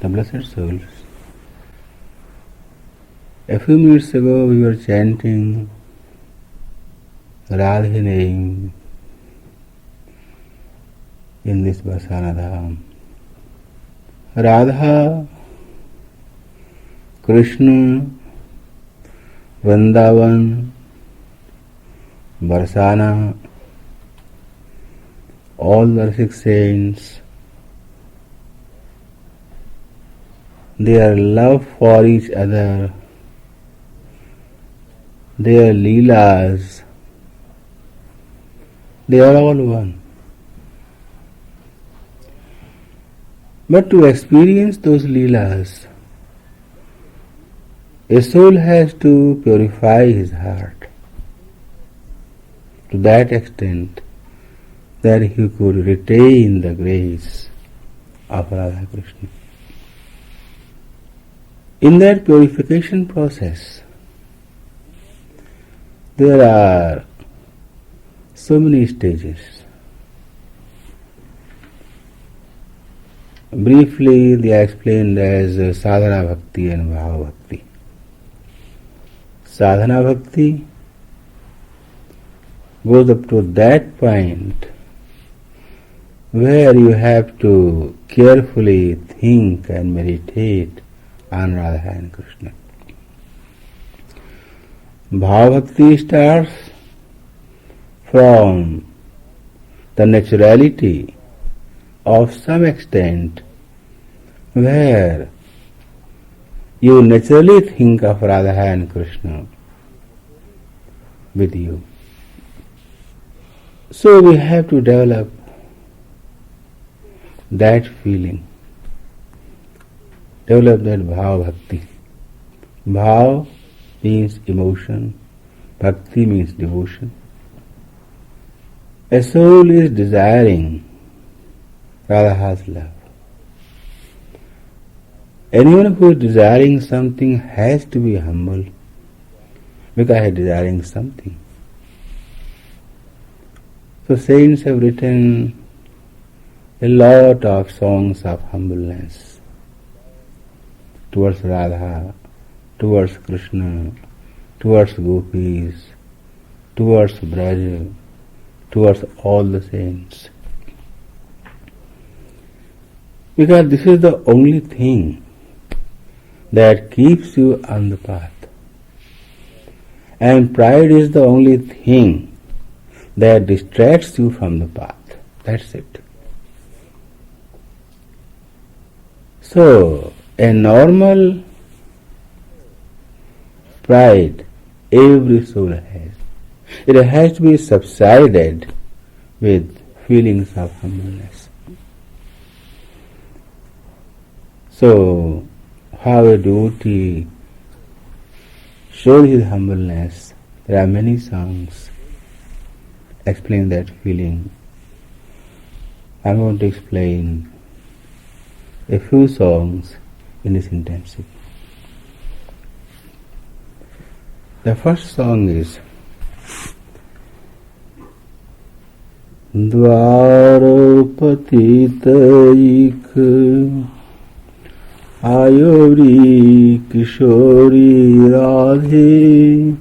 the blessed souls. A few minutes ago we were chanting Radhe name in this Barsana Dham. Radha, Krishna, Vrindavan, Barsana, all the 6 saints, their love for each other, their leelas, they are all one. But to experience those leelas, a soul has to purify his heart to that extent that he could retain the grace of Radha Krishna. In that purification process, there are so many stages. Briefly, they are explained as sadhana bhakti and bhava bhakti. Sadhana bhakti goes up to that point where you have to carefully think and meditate on Radha and Krishna. Bhava bhakti starts from the naturality of some extent where you naturally think of Radha and Krishna with you. So we have to develop that feeling, develop that bhava bhakti. Bhava means emotion, bhakti means devotion. A soul is desiring Radha's love. Anyone who is desiring something has to be humble because he is desiring something. So saints have written a lot of songs of humbleness towards Radha, towards Krishna, towards gopis, towards Braja, towards all the saints. Because this is the only thing that keeps you on the path. And pride is the only thing that distracts you from the path. That's it. So, a normal pride every soul has. It has to be subsided with feelings of humbleness. So, how a devotee shows his humbleness, there are many songs explain that feeling. I am going to explain a few songs in this intensity. The first song is Dwarapati Taik Ayori Kishori Radhe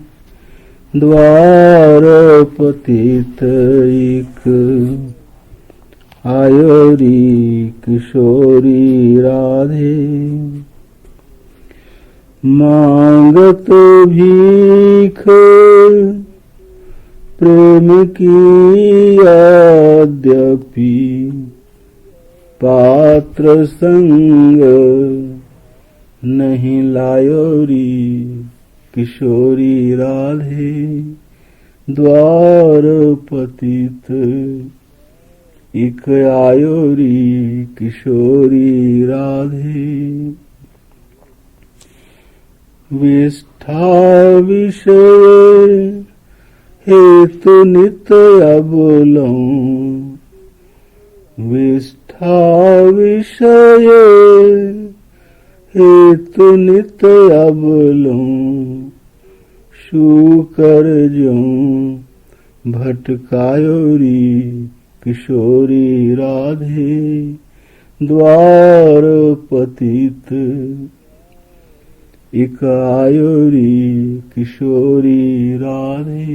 Dwarapati Taik Ayori Kishori Radhe मांगत भीख प्रेम की यद्यपि पात्र संग नहीं लायोरी किशोरी राधे द्वार पतित इक आयोरी किशोरी राधे विष्ठा विषय हेतु नित्य बोलूं विष्ठा विषय हेतु नित्य बोलूं शूकर जो भटकायोरी किशोरी राधे द्वार पतित एक आयोरी किशोरी राधे।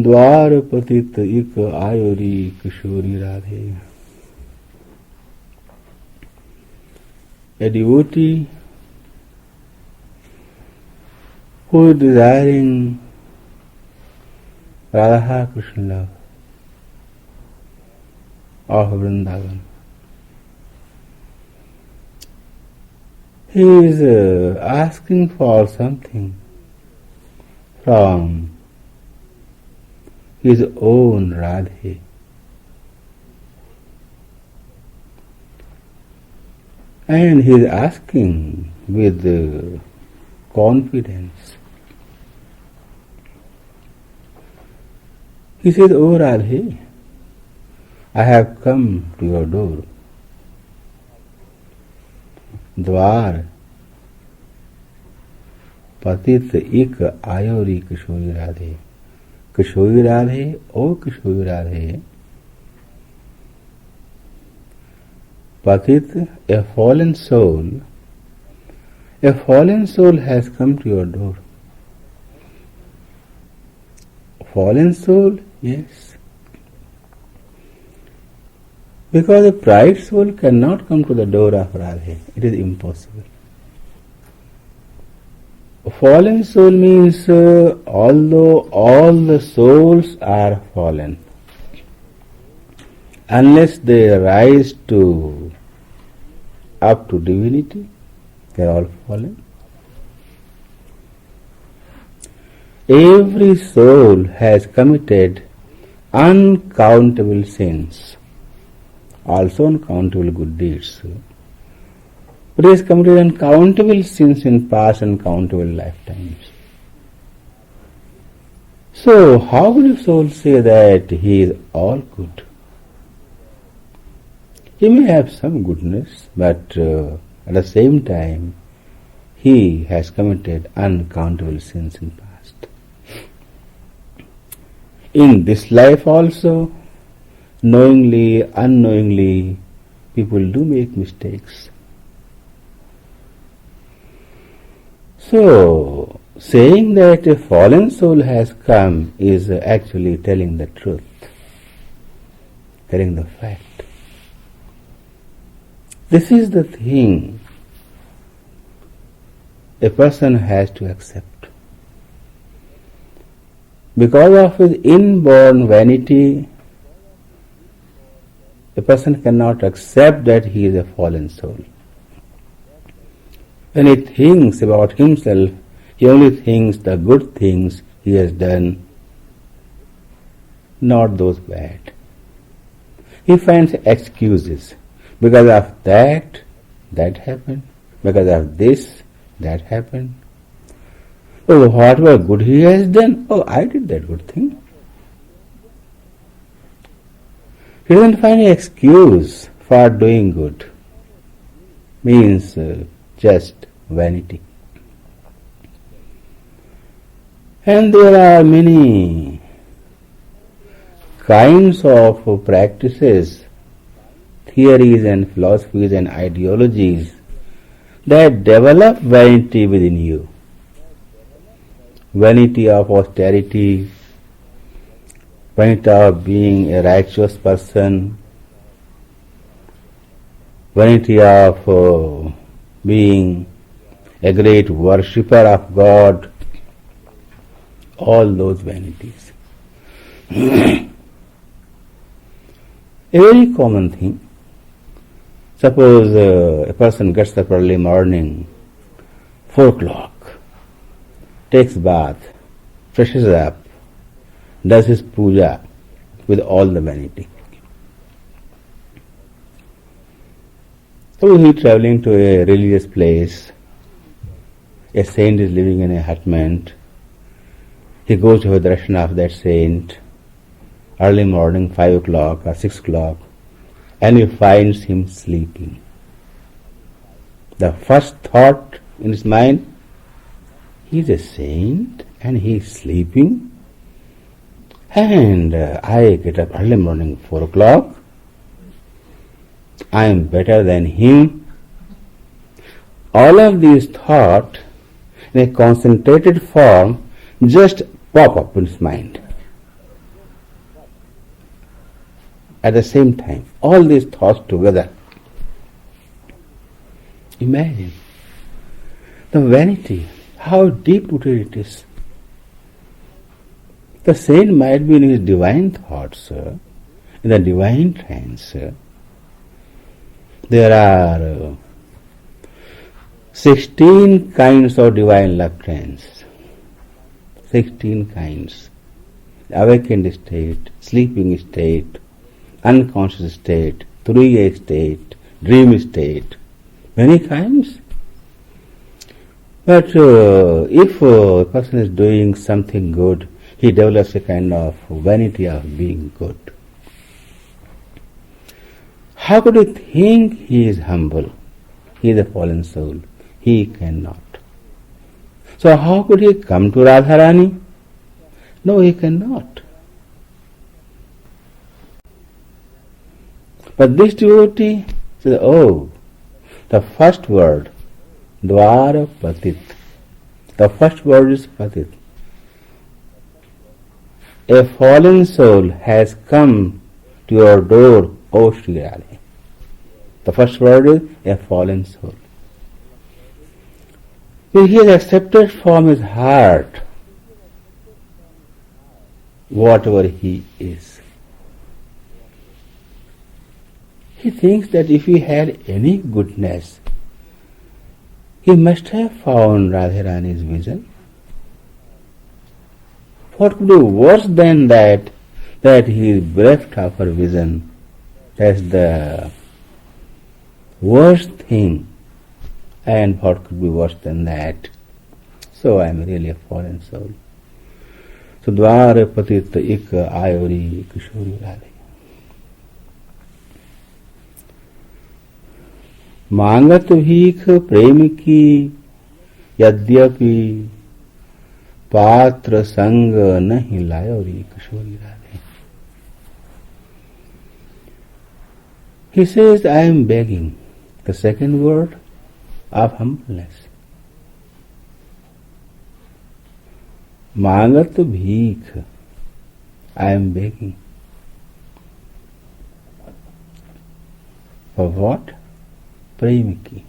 द्वार पतित एक ivory Kishori Radhe. A devotee who is desiring Radha Krishna love of Vrindavan, he is asking for something from his own Radhe. And he is asking with confidence. He says, "O Radhe, I have come to your door. Dwar patit ik ayori Kishori Radhe." Kishori Radhe, O Kishori Radhe, patit, a fallen soul has come to your door. Fallen soul, yes. Because a pride soul cannot come to the door of Radhe. It is impossible. A fallen soul means although all the souls are fallen, unless they rise up to divinity, they are all fallen. Every soul has committed uncountable sins, also uncountable good deeds. But he has committed uncountable sins in past uncountable lifetimes. So how will a soul say that he is all good? He may have some goodness, but at the same time he has committed uncountable sins in past. In this life also, knowingly, unknowingly, people do make mistakes. So, saying that a fallen soul has come is actually telling the truth, telling the fact. This is the thing a person has to accept. Because of his inborn vanity, a person cannot accept that he is a fallen soul. When he thinks about himself, he only thinks the good things he has done, not those bad. He finds excuses. Because of that happened. Because of this, that happened. Oh, whatever good he has done, oh, I did that good thing. He doesn't find any excuse for doing good. Means just vanity. And there are many kinds of practices, theories and philosophies and ideologies that develop vanity within you. Vanity of austerity, vanity of being a righteous person, vanity of being a great worshipper of God, all those vanities. A very common thing. Suppose a person gets up early morning, 4 o'clock, takes bath, freshes up, does his puja with all the vanity. So he is travelling to a religious place, a saint is living in a hutment, he goes to the darshan of that saint, early morning, 5 o'clock or 6 o'clock, and he finds him sleeping. The first thought in his mind, he is a saint and he is sleeping. And I get up early morning 4 o'clock. I am better than him. All of these thoughts in a concentrated form just pop up in his mind. At the same time, all these thoughts together. Imagine the vanity, how deep-rooted it is. The saint might be in his divine thoughts, in the divine trance. There are 16 kinds of divine love trance. 16 kinds. Awakened state, sleeping state, unconscious state, turiya state, dream state. Many kinds. But if a person is doing something good, he develops a kind of vanity of being good. How could he think he is humble? He is a fallen soul. He cannot. So how could he come to Radharani? No, he cannot. But this devotee says, oh, the first word, Dwara Patit. The first word is Patit. A fallen soul has come to your door, O Sri Radhe. The first word is a fallen soul. He has accepted from his heart whatever he is. He thinks that if he had any goodness, he must have found Radharani's vision. What could be worse than that he is bereft of her vision? That's the worst thing. And what could be worse than that? So I am really a fallen soul. So Dwara Patit Ik Ayori Kishori Radhe. मांगत भीख प्रेम की यद्यपि पात्र संग नहीं लायो रे किशोरी Radhe. He says, I am begging. The second word of humbleness. मांगत भीख. I am begging. For what? Prem ki.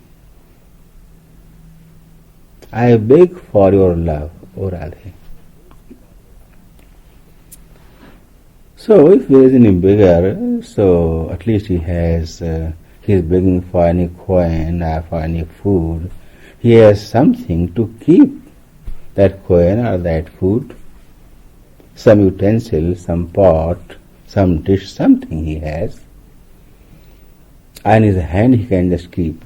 I beg for your love, O Radhe. So if there is any beggar, so at least he is begging for any coin or for any food. He has something to keep that coin or that food, some utensil, some pot, some dish, something he has. And in his hand he can just keep.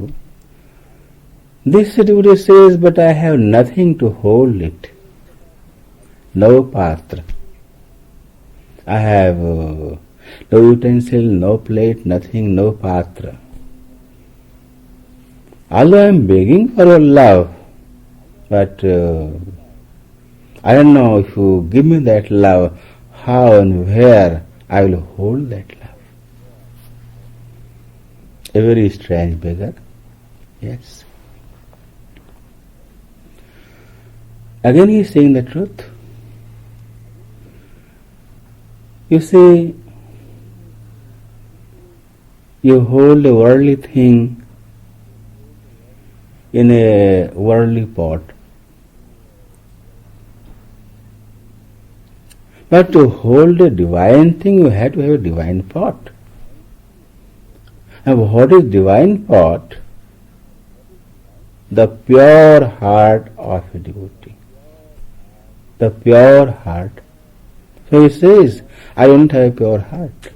This devotee says, but I have nothing to hold it. No patra. I have no utensil, no plate, nothing, no patra. Although I am begging for your love, but I don't know if you give me that love, how and where I will hold that love. A very strange beggar. Yes. Again he is saying the truth. You see, you hold a worldly thing in a worldly pot. But to hold a divine thing, you have to have a divine pot. And what is divine pot? The pure heart of a devotee. The pure heart. So he says, I don't have a pure heart.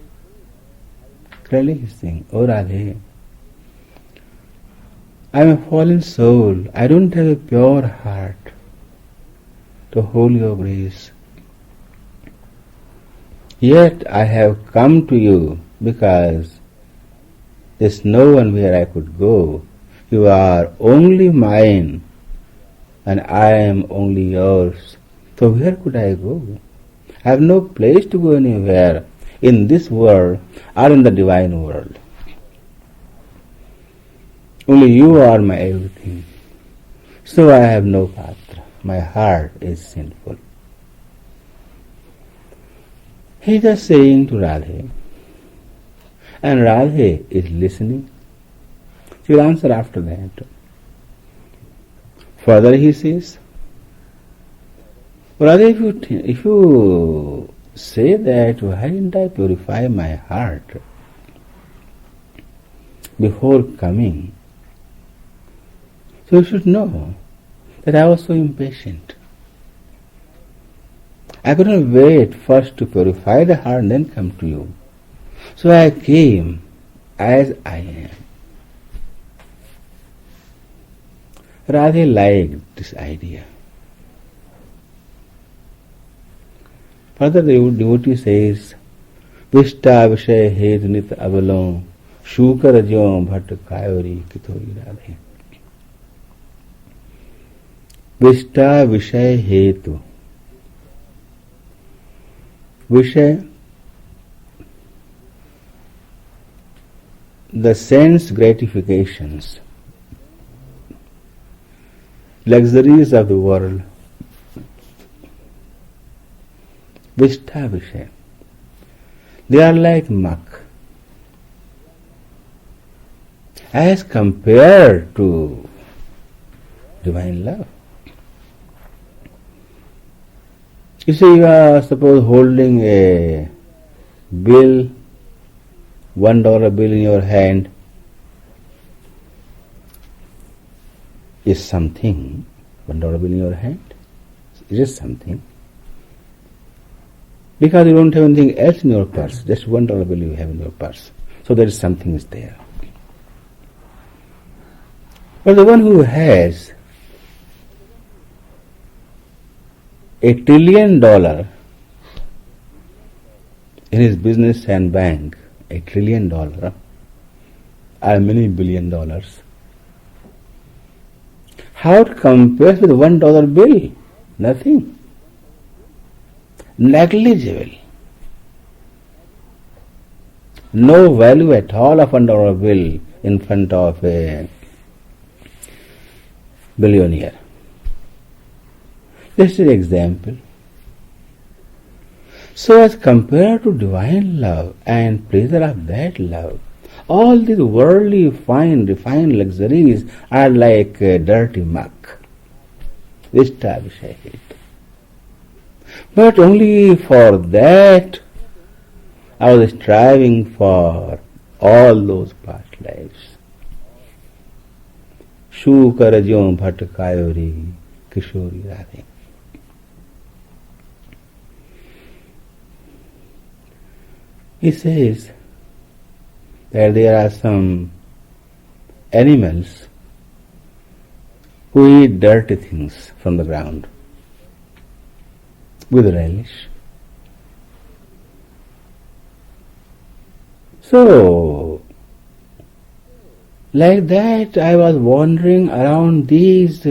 Clearly he is saying, O Radhe, I am a fallen soul. I don't have a pure heart to hold your grace. Yet I have come to you because there is no one where I could go. You are only mine and I am only yours. So where could I go? I have no place to go anywhere in this world or in the divine world. Only you are my everything. So I have no patra. My heart is sinful. He is just saying to Radhe, and Radhe is listening. She will answer after that. Further he says, Radhe, if you say that, why didn't I purify my heart before coming? So you should know that I was so impatient. I couldn't wait first to purify the heart and then come to you. So I came as I am. Radhe liked this idea. Further the devotee says, Vishta Vishay Hetu Nit Avalon Shukar Jyom Bhat Kayori Kitori Radhe. Vishta Vishay Hetu. Vishay, the sense gratifications, luxuries of the world, Vishta Vishay, they are like muck as compared to divine love. You see, you are suppose holding a bill, $1 bill in your hand is something. $1 bill in your hand, it is something. Because you don't have anything else in your purse, just $1 bill you have in your purse. So there is something is there. But the one who has $1 trillion in his business and bank, $1 trillion are many billion dollars. How it compares with $1 bill? Nothing. Negligible. No value at all of $1 bill in front of a billionaire. This is an example. So as compared to divine love and pleasure of that love, all these worldly fine, refined luxuries are like dirty muck. Vishta Vishay Hetu. But only for that I was striving for all those past lives. Shukar Jyom Bhat Kayori Kishori Radhe. He says that there are some animals who eat dirty things from the ground with relish. So, like that I was wandering around these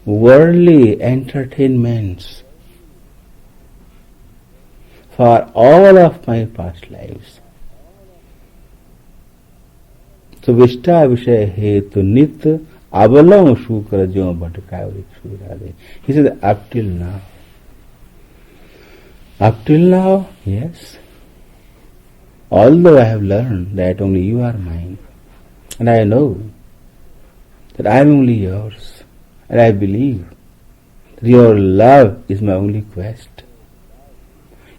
worldly entertainments for all of my past lives. So Vishta Vishay Hetu Nit Avalam Shukra Jyom Bhat Kayori Kishori Radhe. He says, up till now. Up till now, yes. Although I have learned that only you are mine, and I know that I am only yours, and I believe that your love is my only quest.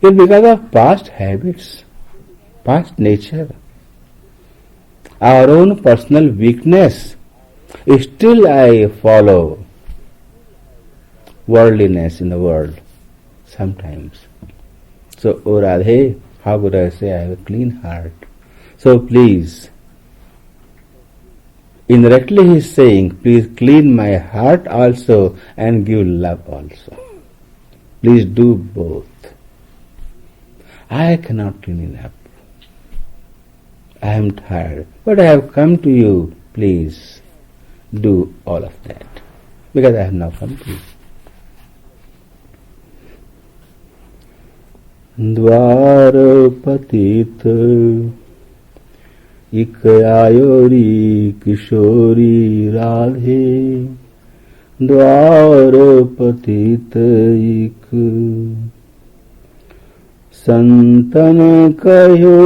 Yet because of past habits, past nature, our own personal weakness, still I follow worldliness in the world sometimes. So, O Radhe, how could I say I have a clean heart? So please, indirectly he is saying, please clean my heart also and give love also. Please do both. I cannot clean it up. I am tired, but I have come to you. Please do all of that, because I have now come to you. द्वार पतित इक ivory किशोरी राधे, द्वार पतित इक संतन कहो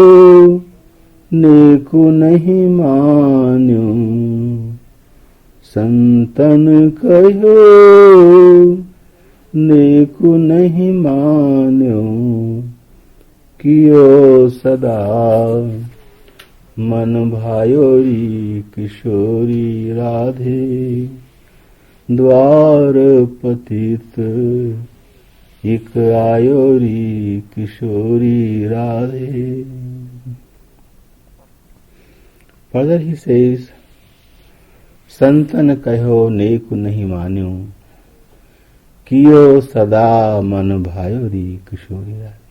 नेकु नहीं मान्यो, संतन कहो नेकु नहीं मान्यो, कियो सदा मन भायोरी किशोरी राधे, द्वार पतित इक ivory Kishori Radhe. Further he says, संतन कहो नेकु नहीं मान्यो, कियो सदा मन भायोरी किशोरी Radhe.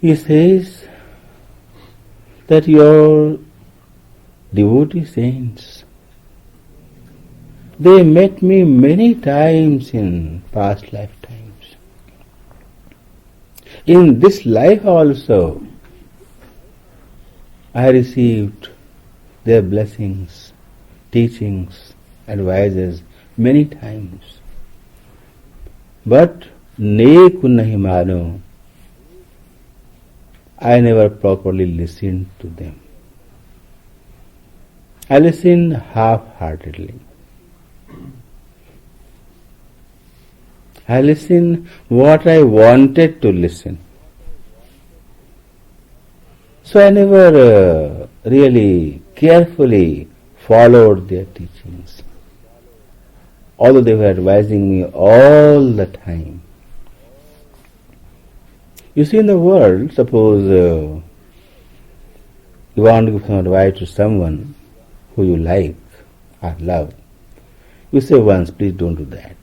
He says that your devotee saints, they met me many times in past lifetimes. In this life also, I received their blessings, teachings, advices many times. But neku nahi mano, I never properly listened to them. I listened half-heartedly. I listened what I wanted to listen. So I never really carefully followed their teachings, although they were advising me all the time. You see, in the world, suppose you want to give some advice to someone who you like or love, you say once, please don't do that.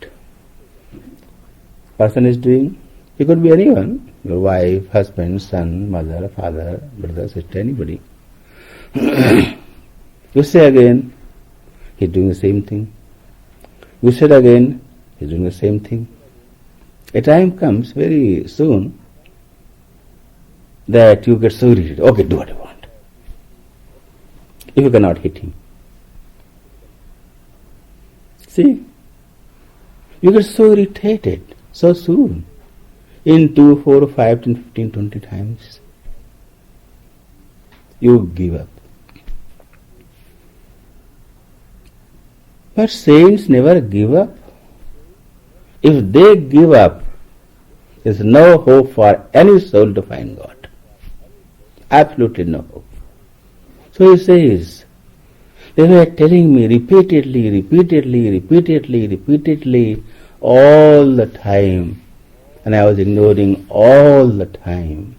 Person is doing, it could be anyone, your wife, husband, son, mother, father, brother, sister, anybody. You say again, he's doing the same thing. You said again, he's doing the same thing. A time comes very soon that you get so irritated. Okay, do what you want. If you cannot hit him. See, you get so irritated so soon. In 2, 4, 5, 10, 15, 20 times. You give up. But saints never give up. If they give up, there is no hope for any soul to find God. Absolutely no hope. So he says, they were telling me repeatedly all the time, and I was ignoring all the time.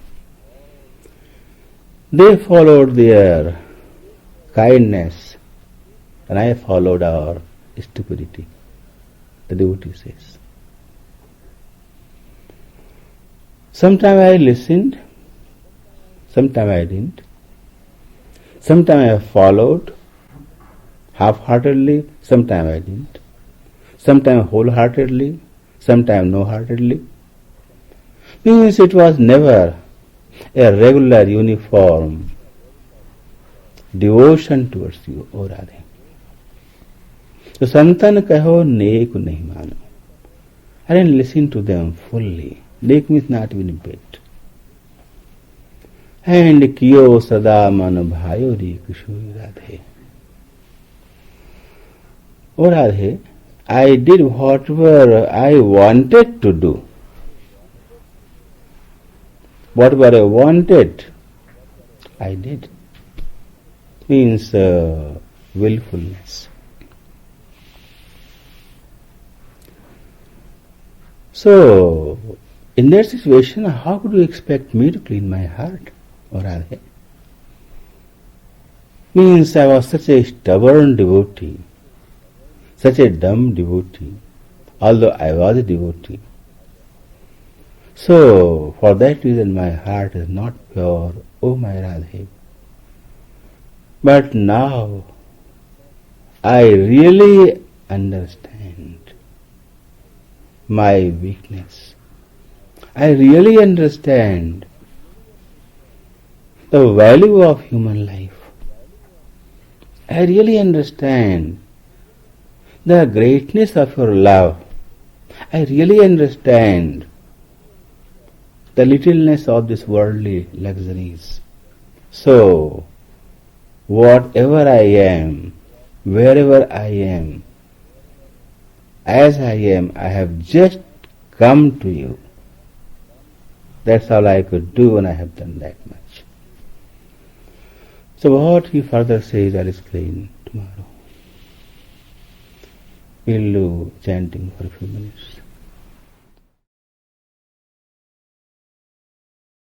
They followed their kindness, and I followed our stupidity, the devotee says. Sometime I listened, sometime I didn't. Sometime I followed half-heartedly, sometime I didn't. Sometime wholeheartedly, sometime no-heartedly. Means it was never a regular, uniform devotion towards you, O Radhe. So Santan kaho neku nahi mano. I didn't listen to them fully. Nek means not even a bit. And kiyo sada man bhayori kishori Radhe. O Radhe, I did whatever I wanted to do. Whatever I wanted, I did. Means willfulness. So, in that situation, how could you expect me to clean my heart, O Radhe? Means I was such a stubborn devotee, such a dumb devotee, although I was a devotee. So, for that reason my heart is not pure, O my Radhe. But now, I really understand my weakness, I really understand the value of human life. I really understand the greatness of your love. I really understand the littleness of these worldly luxuries. So, whatever I am, wherever I am, as I am, I have just come to you. That's all I could do, and I have done that much. So what he further says, I'll explain tomorrow. We'll do chanting for a few minutes.